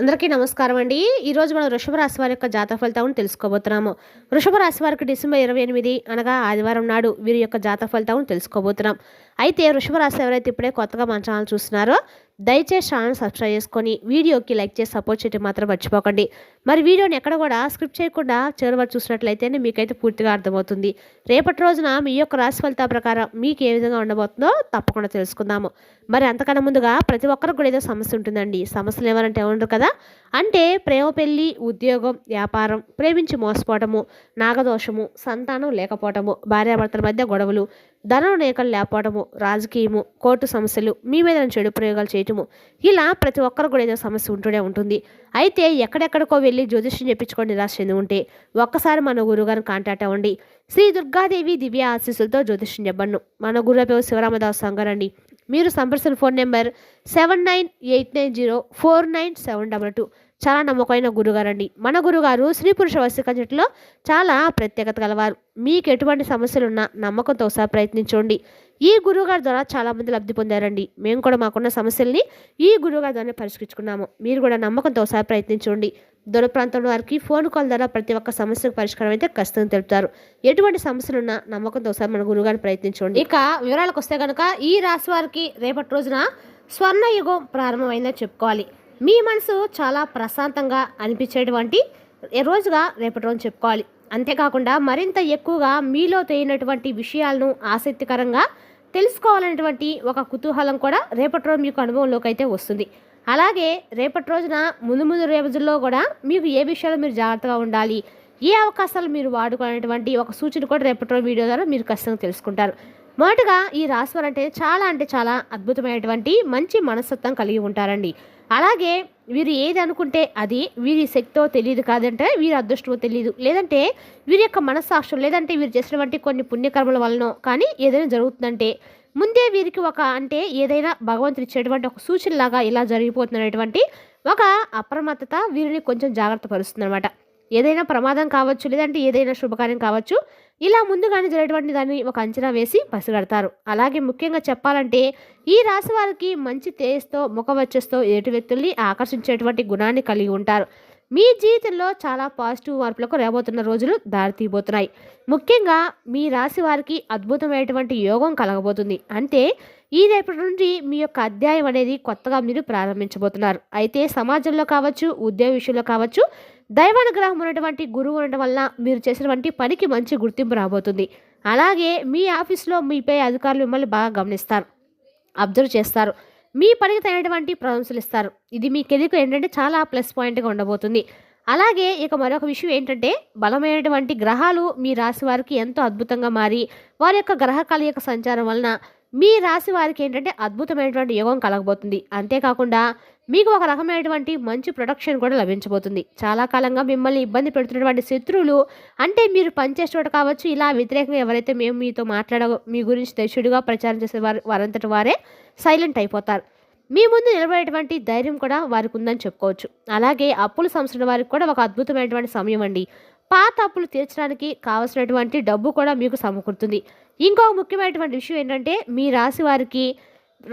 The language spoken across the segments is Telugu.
అందరికీ నమస్కారం అండి. ఈరోజు మనం వృషభ రాశి వారి యొక్క జాతక ఫలితాలను తెలుసుకోబోతున్నాము. వృషభ రాశి వారికి డిసెంబర్ 28 అనగా ఆదివారం నాడు వీరి యొక్క జాతక ఫలితాలను తెలుసుకోబోతున్నాం. అయితే వృషభ రాశి ఎవరైతే ఇప్పుడే కొత్తగా మన ఛానల్ చూస్తున్నారో దయచేసి ఛానల్ సబ్స్క్రైబ్ చేసుకొని వీడియోకి లైక్ చేసి సపోర్ట్ చేయడం మాత్రం మర్చిపోకండి. మరి వీడియోని ఎక్కడ కూడా స్క్రిప్ట్ చేయకుండా చివరి వరకు చూసినట్లయితేనే మీకైతే పూర్తిగా అర్థమవుతుంది. రేపటి రోజున మీ యొక్క రాశి ఫలితాల ప్రకారం మీకు ఏ విధంగా ఉండబోతుందో తప్పకుండా తెలుసుకుందాము. మరి అంతకన్నా ముందుగా ప్రతి ఒక్కరికి కూడా ఏదో సమస్య ఉంటుందండి. సమస్యలు ఏమనంటే ఉండరు కదా, అంటే ప్రేమ, పెళ్లి, ఉద్యోగం, వ్యాపారం, ప్రేమించి మోసపోవటము, నాగదోషము, సంతానం లేకపోవటము, భార్యాభర్తల మధ్య గొడవలు, ధనం నేకలు లేకపోవటము, రాజకీయము, కోర్టు సమస్యలు, మీ మీద చెడు ప్రయోగాలు చేయటము, ఇలా ప్రతి ఒక్కరు కూడా ఏదో సమస్య ఉంటూనే ఉంటుంది. అయితే ఎక్కడెక్కడికో వెళ్ళి జ్యోతిష్యం చెప్పించుకొని నిరాశ చెంది ఉంటే ఒక్కసారి మన గురువుగారిని కాంటాక్ట్ అవ్వండి. శ్రీ దుర్గాదేవి దివ్య ఆశీస్సులతో జ్యోతిష్యం చెప్పండి. మన గురువు పేరు శివరామదాస్ సంగారండి. మీరు సంప్రదించిన ఫోన్ నెంబర్ 7989049722. చాలా నమ్మకమైన గురుగారండి. మన గురుగారు స్త్రీ పురుష వశీకరణలో చాలా ప్రత్యేకత గలవారు. మీకు ఎటువంటి సమస్యలున్నా నమ్మకంతో ఒకసారి ప్రయత్నించండి. ఈ గురువుగారి ద్వారా చాలామంది లబ్ధి పొందారండి. మేము కూడా మాకున్న సమస్యల్ని ఈ గురువుగారి ద్వారా పరిష్కరించుకున్నాము. మీరు కూడా నమ్మకంతో ఒకసారి ప్రయత్నించండి. దూర ప్రాంతంలో వారికి ఫోన్ కాల్ ద్వారా ప్రతి ఒక్క సమస్యకు పరిష్కారం అయితే ఖచ్చితంగా తెలుపుతారు. ఎటువంటి సమస్యలున్నా నమ్మకంతో ఒకసారి మన గురువుగారిని ప్రయత్నించండి. ఇక వివరాలకు వస్తే కనుక ఈ రాశి వారికి రేపటి రోజున స్వర్ణయుగం ప్రారంభమైందని చెప్పుకోవాలి. మీ మనసు చాలా ప్రశాంతంగా అనిపించేటువంటి రోజుగా రేపటి రోజు చెప్పుకోవాలి. అంతేకాకుండా మరింత ఎక్కువగా మీలో తెలియనటువంటి విషయాలను ఆసక్తికరంగా తెలుసుకోవాలనేటువంటి ఒక కుతూహలం కూడా రేపటి రోజు మీకు అనుభవంలోకి అయితే వస్తుంది. అలాగే రేపటి రోజున ముందు రోజుల్లో కూడా మీకు ఏ విషయాలు మీరు జాగ్రత్తగా ఉండాలి, ఏ అవకాశాలు మీరు వాడుకోవాలనేటువంటి ఒక సూచన కూడా రేపటి రోజు వీడియో ద్వారా మీరు ఖచ్చితంగా తెలుసుకుంటారు. మొదటగా ఈ రాశివారు అంటే చాలా అద్భుతమైనటువంటి మంచి మనస్తత్వం కలిగి ఉంటారండి. అలాగే వీరు ఏది అనుకుంటే అది వీరి శక్తో తెలియదు, కాదంటే వీరి అదృష్టమో తెలియదు, లేదంటే వీరి యొక్క మనస్సాక్షం, లేదంటే వీరు చేసినటువంటి కొన్ని పుణ్యకర్మల వలన కానీ ఏదైనా జరుగుతుందంటే ముందే వీరికి అంటే ఏదైనా భగవంతుడు ఇచ్చేటువంటి ఒక సూచనలాగా ఇలా జరిగిపోతున్నటువంటి ఒక అప్రమత్తత వీరిని కొంచెం జాగ్రత్త పరుస్తుంది అనమాట. ఏదైనా ప్రమాదం కావచ్చు, లేదంటే ఏదైనా శుభకార్యం కావచ్చు, ఇలా ముందుగానే జరిగేటువంటి దాన్ని ఒక అంచనా వేసి పసిగడతారు. అలాగే ముఖ్యంగా చెప్పాలంటే ఈ రాశి వారికి మంచి తేజస్తో, ముఖ వచ్చస్తో ఎదుటి వ్యక్తుల్ని ఆకర్షించేటువంటి గుణాన్ని కలిగి ఉంటారు. మీ జీవితంలో చాలా పాజిటివ్ మార్పులకు రాబోతున్న రోజులు దారితీయబోతున్నాయి. ముఖ్యంగా మీ రాశి వారికి అద్భుతమైనటువంటి యోగం కలగబోతుంది. అంటే ఈ రేపటి నుండి మీ యొక్క అధ్యాయం అనేది కొత్తగా మీరు ప్రారంభించబోతున్నారు. అయితే సమాజంలో కావచ్చు, ఉద్యోగ విషయంలో కావచ్చు, దైవానుగ్రహం ఉన్నటువంటి గురువు ఉండడం వల్ల మీరు చేసినటువంటి పనికి మంచి గుర్తింపు రాబోతుంది. అలాగే మీ ఆఫీస్లో మీపై అధికారులు మిమ్మల్ని బాగా గమనిస్తారు, అబ్జర్వ్ చేస్తారు, మీ పనికి తగినటువంటి ప్రశంసలు ఇస్తారు. ఇది మీ కెరీర్కు ఏంటంటే చాలా ప్లస్ పాయింట్గా ఉండబోతుంది. అలాగే ఇక మరొక విషయం ఏంటంటే బలమైనటువంటి గ్రహాలు మీ రాశి వారికి ఎంతో అద్భుతంగా మారి వారి యొక్క గ్రహకాల యొక్క సంచారం వలన మీ రాశి వారికి ఏంటంటే అద్భుతమైనటువంటి యోగం కలగబోతుంది. అంతేకాకుండా మీకు ఒక రకమైనటువంటి మంచి ప్రొటెక్షన్ కూడా లభించబోతుంది. చాలా కాలంగా మిమ్మల్ని ఇబ్బంది పెడుతున్నటువంటి శత్రువులు, అంటే మీరు పనిచేసే చోట కావచ్చు, ఇలా వ్యతిరేకంగా ఎవరైతే మేము మీతో మీ గురించి చెడుగా ప్రచారం చేసే వారంతటి వారే సైలెంట్ అయిపోతారు. మీ ముందు నిలబడేటువంటి ధైర్యం కూడా వారికి ఉందని చెప్పుకోవచ్చు. అలాగే అప్పులు సంవత్సరం వారికి కూడా ఒక అద్భుతమైనటువంటి సమయం అండి. పాత అప్పులు తీర్చడానికి కావలసినటువంటి డబ్బు కూడా మీకు సమకూరుతుంది. ఇంకో ముఖ్యమైనటువంటి విషయం ఏంటంటే మీ రాశి వారికి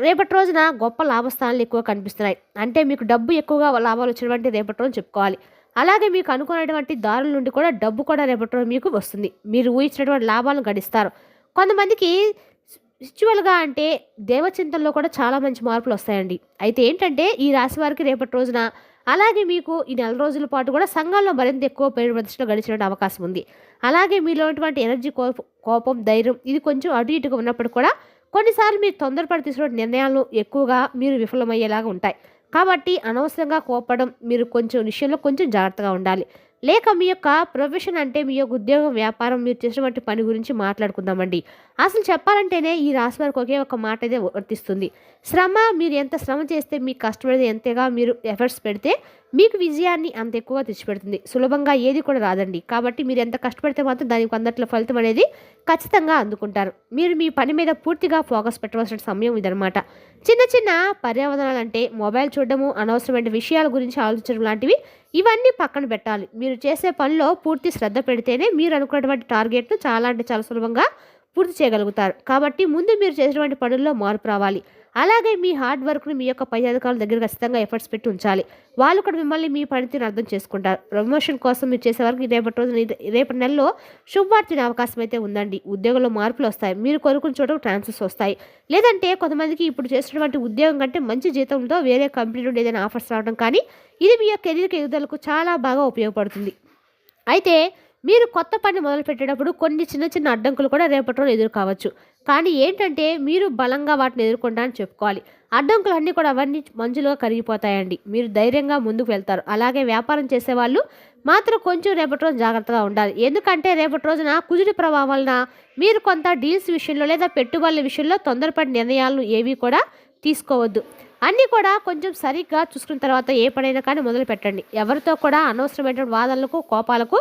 రేపటి రోజున గొప్ప లాభస్థానాలు ఎక్కువ కనిపిస్తున్నాయి. అంటే మీకు డబ్బు ఎక్కువగా లాభాలు వచ్చినటువంటి రేపటి రోజు చెప్పుకోవాలి. అలాగే మీకు అనుకున్నటువంటి దారుల నుండి కూడా డబ్బు కూడా రేపటి రోజు మీకు వస్తుంది. మీరు ఊహించినటువంటి లాభాలను గడిస్తారు. కొంతమందికి స్పిరిచువల్గా అంటే దేవచింతనలో కూడా చాలా మంచి మార్పులు వస్తాయండి. అయితే ఏంటంటే ఈ రాశి వారికి రేపటి రోజున, అలాగే మీకు ఈ నెల రోజుల పాటు కూడా సంఘంలో మరింత ఎక్కువ పేరు ప్రతిష్టలో గడిచిన అవకాశం ఉంది. అలాగే మీలో ఉన్నటువంటి ఎనర్జీ, కోపం, ధైర్యం ఇది కొంచెం అటు ఇటుగా ఉన్నప్పుడు కూడా కొన్నిసార్లు మీరు తొందరపడి తీసుకునే నిర్ణయాలు ఎక్కువగా మీరు విఫలమయ్యేలాగా ఉంటాయి. కాబట్టి అనవసరంగా కోపడం, మీరు కొంచెం విషయంలో కొంచెం జాగ్రత్తగా ఉండాలి. లేక మీ యొక్క ప్రొఫెషన్ అంటే మీ యొక్క ఉద్యోగం, వ్యాపారం, మీరు చేసినటువంటి పని గురించి మాట్లాడుకుందామండి. అసలు చెప్పాలంటేనే ఈ రాశి వారికి ఒకే ఒక మాట అయితే వర్తిస్తుంది. శ్రమ. మీరు ఎంత శ్రమ చేస్తే మీకు కష్టపడితే, ఎంతగా మీరు ఎఫర్ట్స్ పెడితే మీకు విజయాన్ని అంత ఎక్కువగా తెచ్చిపెడుతుంది. సులభంగా ఏది కూడా రాదండి. కాబట్టి మీరు ఎంత కష్టపడితే మాత్రం దానికి అందట్లో ఫలితం అనేది ఖచ్చితంగా అందుకుంటారు. మీరు మీ పని మీద పూర్తిగా ఫోకస్ పెట్టవలసిన సమయం ఇదనమాట. చిన్న పర్యావరణాలు అంటే మొబైల్ చూడడము, అనవసరమైన విషయాల గురించి ఆలోచించడం లాంటివి ఇవన్నీ పక్కన పెట్టాలి. మీరు చేసే పనిలో పూర్తి శ్రద్ధ పెడితేనే మీరు అనుకున్నటువంటి టార్గెట్ను చాలా సులభంగా పూర్తి చేయగలుగుతారు. కాబట్టి ముందు మీరు చేసినటువంటి పనుల్లో మార్పు రావాలి. అలాగే మీ హార్డ్ వర్క్ని మీ యొక్క పై అధికారుల దగ్గర ఖచ్చితంగా ఎఫర్ట్స్ పెట్టి ఉంచాలి. వాళ్ళు కూడా మిమ్మల్ని మీ పనితీరుని అర్థం చేసుకుంటారు. ప్రమోషన్ కోసం మీరు చేసే వరకు రేపటి నెలలో శుభవార్త వినే అవకాశం అయితే ఉందండి. ఉద్యోగంలో మార్పులు వస్తాయి. మీరు కోరుకున్న చోటకు ట్రాన్స్ఫర్స్ వస్తాయి. లేదంటే కొంతమందికి ఇప్పుడు చేస్తున్నటువంటి ఉద్యోగం కంటే మంచి జీతంతో వేరే కంపెనీ నుండి ఏదైనా ఆఫర్స్ రావడం కానీ ఇది మీ యొక్క కెరీర్ ఎదుగుదలకు చాలా బాగా ఉపయోగపడుతుంది. అయితే మీరు కొత్త పని మొదలుపెట్టేటప్పుడు కొన్ని చిన్న చిన్న అడ్డంకులు కూడా రేపటి రోజు ఎదురు కావచ్చు. కానీ ఏంటంటే మీరు బలంగా వాటిని ఎదుర్కొంటారని చెప్పుకోవాలి. అడ్డంకులన్నీ కూడా అవన్నీ మంచులుగా కరిగిపోతాయండి. మీరు ధైర్యంగా ముందుకు వెళ్తారు. అలాగే వ్యాపారం చేసేవాళ్ళు మాత్రం కొంచెం రేపటి రోజు జాగ్రత్తగా ఉండాలి. ఎందుకంటే రేపటి రోజున కుజుడి ప్రభావం వలన మీరు కొంత డీల్స్ విషయంలో లేదా పెట్టుబడుల విషయంలో తొందరపడి నిర్ణయాలను ఏవి కూడా తీసుకోవద్దు. అన్నీ కూడా కొంచెం సరిగ్గా చూసుకున్న తర్వాత ఏ పనైనా కానీ మొదలు పెట్టండి. ఎవరితో కూడా అనవసరమైన వాదనలకు కోపాలకు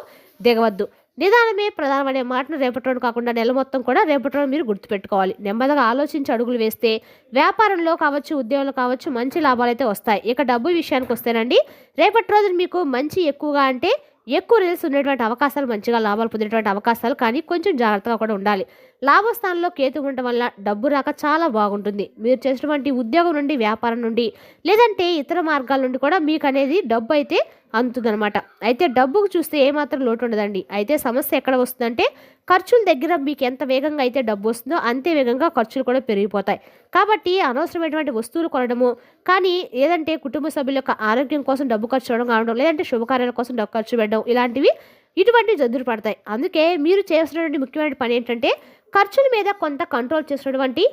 దిగవద్దు. నిదానమే ప్రధానమనే మాటను రేపటి రోజు కాకుండా నెల మొత్తం కూడా రేపటి రోజు మీరు గుర్తుపెట్టుకోవాలి. నెమ్మదిగా ఆలోచించి అడుగులు వేస్తే వ్యాపారంలో కావచ్చు, ఉద్యోగంలో కావచ్చు మంచి లాభాలు అయితే వస్తాయి. ఇక డబ్బు విషయానికి వస్తేనండి, రేపటి రోజున మీకు మంచి ఎక్కువగా అంటే ఎక్కువ రిజల్ట్స్ ఉండేటువంటి అవకాశాలు, మంచిగా లాభాలు పొందేటువంటి అవకాశాలు, కానీ కొంచెం జాగ్రత్తగా కూడా ఉండాలి. లాభస్థానంలో కేతు ఉండటం వల్ల డబ్బు రాక చాలా బాగుంటుంది. మీరు చేసినటువంటి ఉద్యోగం నుండి, వ్యాపారం నుండి లేదంటే ఇతర మార్గాల నుండి కూడా మీకు అనేది డబ్బు అయితే అందుతుందన్నమాట. అయితే డబ్బుకు చూస్తే ఏమాత్రం లోటు ఉండదండి. అయితే సమస్య ఎక్కడ వస్తుందంటే ఖర్చుల దగ్గర మీకు ఎంత వేగంగా అయితే డబ్బు వస్తుందో అంతే వేగంగా ఖర్చులు కూడా పెరిగిపోతాయి. కాబట్టి అనవసరమైనటువంటి వస్తువులు కొనడము కానీ లేదంటే కుటుంబ సభ్యుల యొక్క ఆరోగ్యం కోసం డబ్బు ఖర్చు చేయడం కావడం, లేదంటే శుభకార్యాల కోసం డబ్బు ఖర్చు పెట్టడం, ఇలాంటివి ఇటువంటివి జద్దులు పడతాయి. అందుకే మీరు చేసినటువంటి ముఖ్యమైన పని ఏంటంటే ఖర్చుల మీద కొంత కంట్రోల్ చేసినటువంటి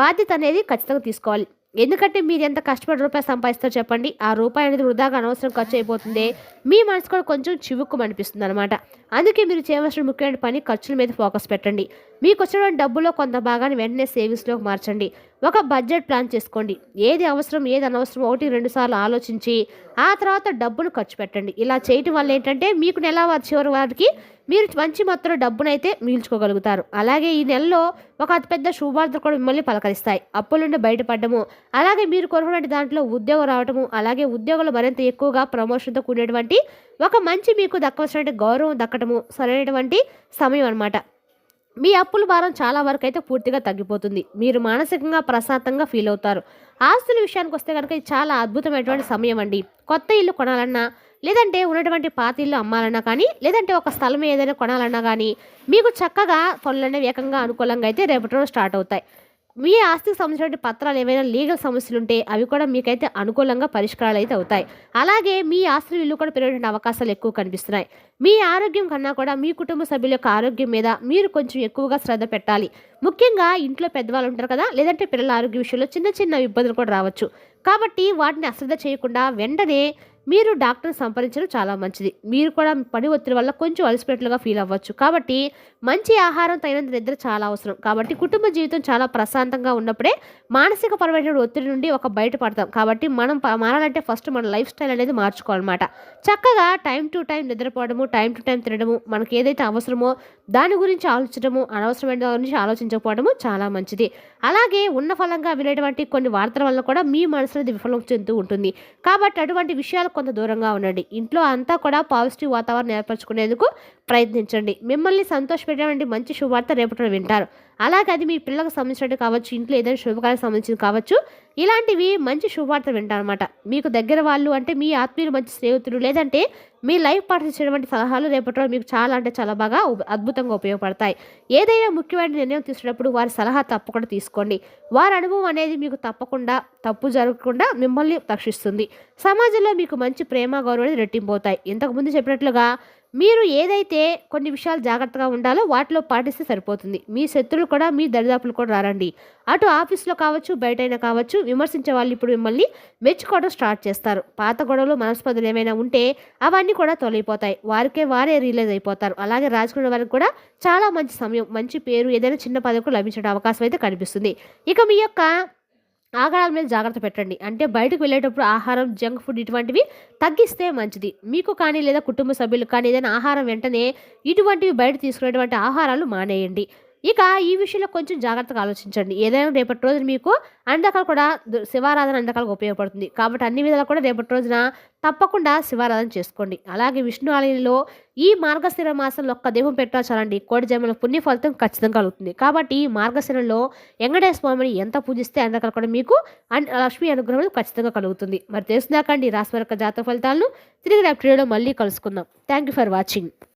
బాధ్యత అనేది ఖచ్చితంగా తీసుకోవాలి. ఎందుకంటే మీరు ఎంత కష్టపడి రూపాయి సంపాదిస్తారో చెప్పండి, ఆ రూపాయి అనేది వృధాగా అనవసరం ఖర్చు అయిపోతుంది. మీ మనసు కూడా కొంచెం చివుక్కుమని అనిపిస్తుంది అనమాట. అందుకే మీరు చేయవలసిన ముఖ్యమైన పని ఖర్చుల మీద ఫోకస్ పెట్టండి. మీకు వచ్చినటువంటి డబ్బులో కొంత భాగాన్ని వెంటనే సేవింగ్స్లోకి మార్చండి. ఒక బడ్జెట్ ప్లాన్ చేసుకోండి. ఏది అవసరం ఏది అనవసరం 1-2 సార్లు ఆలోచించి ఆ తర్వాత డబ్బును ఖర్చు పెట్టండి. ఇలా చేయటం వల్ల ఏంటంటే మీకు నెలవారీ చివరి వారికి మీరు మంచి మొత్తంలో డబ్బునైతే మిగుల్చుకోగలుగుతారు. అలాగే ఈ నెలలో ఒక అతిపెద్ద శుభవార్తలు కూడా మిమ్మల్ని పలకరిస్తాయి. అప్పుల నుండి బయటపడము, అలాగే మీరు కోరుకునే దాంట్లో ఉద్యోగం రావటము, అలాగే ఉద్యోగంలో మరింత ఎక్కువగా ప్రమోషన్తో కూడినటువంటి ఒక మంచి మీకు దక్కవలసినటువంటి గౌరవం దక్కటము సరైనటువంటి సమయం అన్నమాట. మీ అప్పుల భారం చాలా వరకు అయితే పూర్తిగా తగ్గిపోతుంది. మీరు మానసికంగా ప్రశాంతంగా ఫీల్ అవుతారు. ఆస్తుల విషయానికి వస్తే కనుక ఇది చాలా అద్భుతమైనటువంటి సమయం అండి. కొత్త ఇల్లు కొనాలన్నా లేదంటే ఉన్నటువంటి పాత ఇల్లు అమ్మాలన్నా కానీ లేదంటే ఒక స్థలం ఏదైనా కొనాలన్నా కానీ మీకు చక్కగా పనులనేవి ఏకంగా అనుకూలంగా అయితే రేపటి రోజు స్టార్ట్ అవుతాయి. మీ ఆస్తికి సంబంధించిన పత్రాలు ఏవైనా లీగల్ సమస్యలు ఉంటే అవి కూడా మీకైతే అనుకూలంగా పరిష్కారాలు అయితే అవుతాయి. అలాగే మీ ఆస్తుల విలువ కూడా పెరిగేటువంటి అవకాశాలు ఎక్కువ కనిపిస్తున్నాయి. మీ ఆరోగ్యం కన్నా కూడా మీ కుటుంబ సభ్యుల యొక్క ఆరోగ్యం మీద మీరు కొంచెం ఎక్కువగా శ్రద్ధ పెట్టాలి. ముఖ్యంగా ఇంట్లో పెద్దవాళ్ళు ఉంటారు కదా, లేదంటే పిల్లల ఆరోగ్య విషయంలో చిన్న చిన్న ఇబ్బందులు కూడా రావచ్చు. కాబట్టి వాటిని అశ్రద్ధ చేయకుండా వెంటనే మీరు డాక్టర్ని సంప్రదించడం చాలా మంచిది. మీరు కూడా పని ఒత్తిడి వల్ల కొంచెం అలసిపెట్లుగా ఫీల్ అవ్వచ్చు. కాబట్టి మంచి ఆహారం, తగినంత నిద్ర చాలా అవసరం. కాబట్టి కుటుంబ జీవితం చాలా ప్రశాంతంగా ఉన్నప్పుడే మానసిక పరమైన ఒత్తిడి నుండి బయటపడతాం. కాబట్టి మనం మారాలంటే ఫస్ట్ మన లైఫ్ స్టైల్ అనేది మార్చుకోవాలన్నమాట. చక్కగా టైం టు టైం నిద్రపోవడము, టైం టు టైం తినడము, మనకి ఏదైతే అవసరమో దాని గురించి ఆలోచించడము, అనవసరమైన దాని గురించి ఆలోచించకపోవడము చాలా మంచిది. అలాగే ఉన్న ఫలంగా వినేటువంటి కొన్ని వార్తల వల్ల కూడా మీ మనసు అనేది విఫలం చెందుతూ ఉంటుంది. కాబట్టి అటువంటి విషయాలు కొంత దూరంగా ఉండండి. ఇంట్లో అంతా కూడా పాజిటివ్ వాతావరణం ఏర్పరచుకునేందుకు ప్రయత్నించండి. మిమ్మల్ని సంతోషపెట్టేటువంటి మంచి శుభవార్త రేపటి వింటారు. అలాగే అది మీ పిల్లలకు సంబంధించినట్టు కావచ్చు, ఇంట్లో ఏదైనా శుభకార్యానికి సంబంధించింది కావచ్చు, ఇలాంటివి మంచి శుభవార్త వింటారనమాట. మీకు దగ్గర వాళ్ళు అంటే మీ ఆత్మీయులు, మంచి స్నేహితులు లేదంటే మీ లైఫ్ పార్ట్నర్ ఇచ్చేటువంటి సలహాలు రేపటి రోజు మీకు చాలా అంటే చాలా బాగా అద్భుతంగా ఉపయోగపడతాయి. ఏదైనా ముఖ్యమైన నిర్ణయం తీసుకున్నప్పుడు వారి సలహా తప్పకుండా తీసుకోండి. వారి అనుభవం అనేది మీకు తప్పకుండా తప్పు జరగకుండా మిమ్మల్ని రక్షిస్తుంది. సమాజంలో మీకు మంచి ప్రేమ, గౌరవం రెట్టింపు అవుతాయి. ఇంతకుముందు చెప్పినట్లుగా మీరు ఏదైతే కొన్ని విషయాలు జాగ్రత్తగా ఉండాలో వాటిలో పాటిస్తే సరిపోతుంది. మీ శత్రువులు కూడా మీ దరిదాపులు కూడా రారండి. అటు ఆఫీస్లో కావచ్చు, బయటైనా కావచ్చు, విమర్శించే వాళ్ళు ఇప్పుడు మిమ్మల్ని మెచ్చుకోవడం స్టార్ట్ చేస్తారు. పాత గొడవలు, మనస్పర్ధలు ఏమైనా ఉంటే అవన్నీ కూడా తొలగిపోతాయి. వారే రియలైజ్ అయిపోతారు. అలాగే రాజకీయ వారికి కూడా చాలా మంచి సమయం, మంచి పేరు, ఏదైనా చిన్న పదవికి లభించే అవకాశం అయితే కనిపిస్తుంది. ఇక మీ యొక్క ఆహారాల మీద జాగ్రత్త పెట్టండి. అంటే బయటకు వెళ్ళేటప్పుడు ఆహారం, జంక్ ఫుడ్ ఇటువంటివి తగ్గిస్తే మంచిది. మీకు కానీ లేదా కుటుంబ సభ్యులకు కానీ ఏదైనా ఆహారం వెంటనే ఇటువంటివి బయట తీసుకునేటువంటి ఆహారాలు మానేయండి. ఇక ఈ విషయంలో కొంచెం జాగ్రత్తగా ఆలోచించండి. ఏదైనా రేపటి రోజున మీకు అన్ని రకాలు కూడా శివారాధన అన్ని రకాలుగా ఉపయోగపడుతుంది. కాబట్టి అన్ని విధాలా కూడా రేపటి రోజున తప్పకుండా శివారాధన చేసుకోండి. అలాగే విష్ణు ఆలయంలో ఈ మార్గశిర మాసంలో ఒక్క దీపం పెట్టినా చాలండి, కోటి జన్మల పుణ్య ఫలితం ఖచ్చితంగా కలుగుతుంది. కాబట్టి ఈ మార్గశిరంలో వెంకటేశ్వర స్వామిని ఎంత పూజిస్తే అన్ని రకాలు కూడా మీకు లక్ష్మీ అనుగ్రహం ఖచ్చితంగా కలుగుతుంది. మరి తెలుసునాకండి రాశి వారి యొక్క జాతక ఫలితాలను తిరిగి రేపటి వీడియోలో మళ్ళీ కలుసుకుందాం. Thank you for watching.